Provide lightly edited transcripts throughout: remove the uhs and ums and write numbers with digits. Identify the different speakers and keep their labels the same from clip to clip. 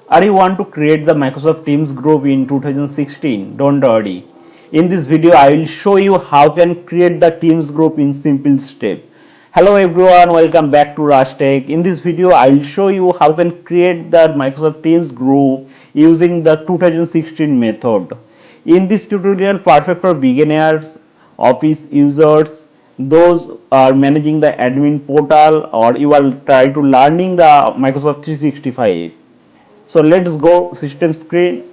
Speaker 1: Are you want to create the Microsoft Teams group in 2016? Don't worry. In this video, I will show you how can create the Teams group in simple step. Hello everyone, welcome back to Rashtech. In this video, I will show you how can create the Microsoft Teams group using the 2016 method. In this tutorial, perfect for beginners, office users, those are managing the admin portal, or you are trying to learning the Microsoft 365. So let's go system screen.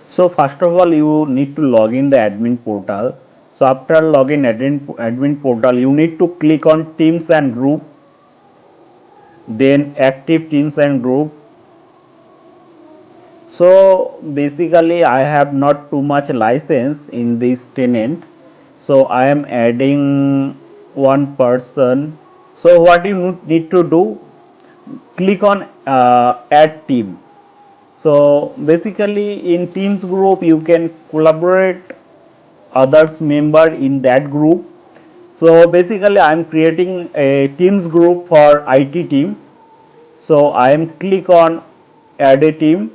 Speaker 1: So first of all, you need to log in the admin portal. So after login admin portal, you need to click on teams and group, then active teams and group. So basically I have not too much license in this tenant, so I am adding one person. So what you need to do, click on add team. So basically in teams group you can collaborate others member in that group. So basically I am creating a teams group for IT team. So I am click on add a team.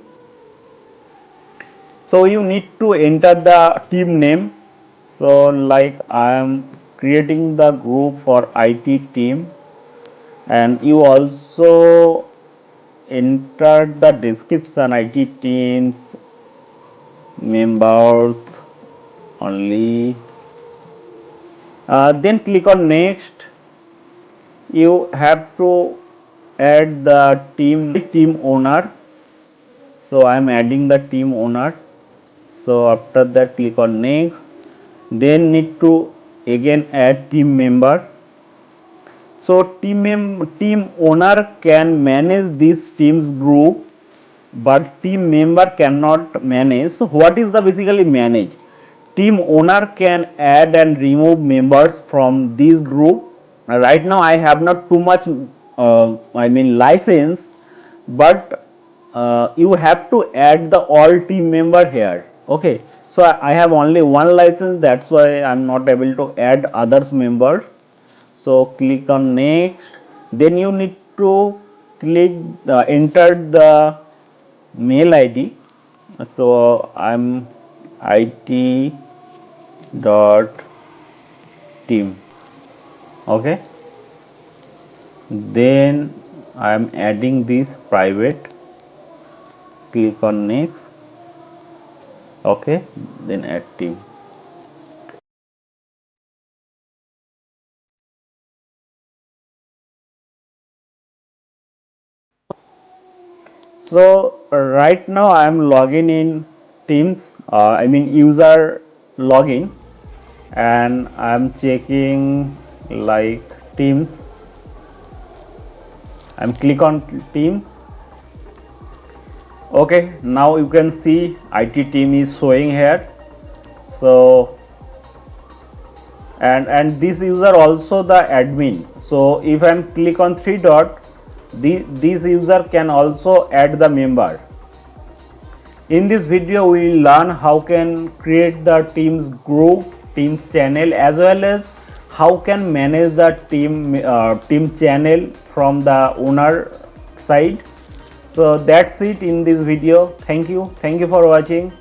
Speaker 1: So you need to enter the team name. So like I am creating the group for IT team, and you also enter the description IT teams members only. Then click on next. You have to add the team owner. So I am adding the team owner. So after that click on next. Then need to again add team member. So team owner can manage this teams group, but team member cannot manage. So what is the basically manage? Team owner can add and remove members from this group. Right now I have not too much license, but you have to add the all team member here. Okay, so I have only one license, that's why I'm not able to add others members. So click on next. Then you need to click enter the mail ID. So I'm it dot team. Okay, then I am adding this private. Click on next. Okay, then add team. So right now I am logging in Teams, user login, and I am checking like Teams. I'm click on Teams. Okay, now you can see IT team is showing here. So and this user also the admin. So if I'm click on three dot, this user can also add the member. In this video we will learn how can create the teams group, teams channel, as well as how can manage the team channel from the owner side. So that's it in this video. Thank you for watching.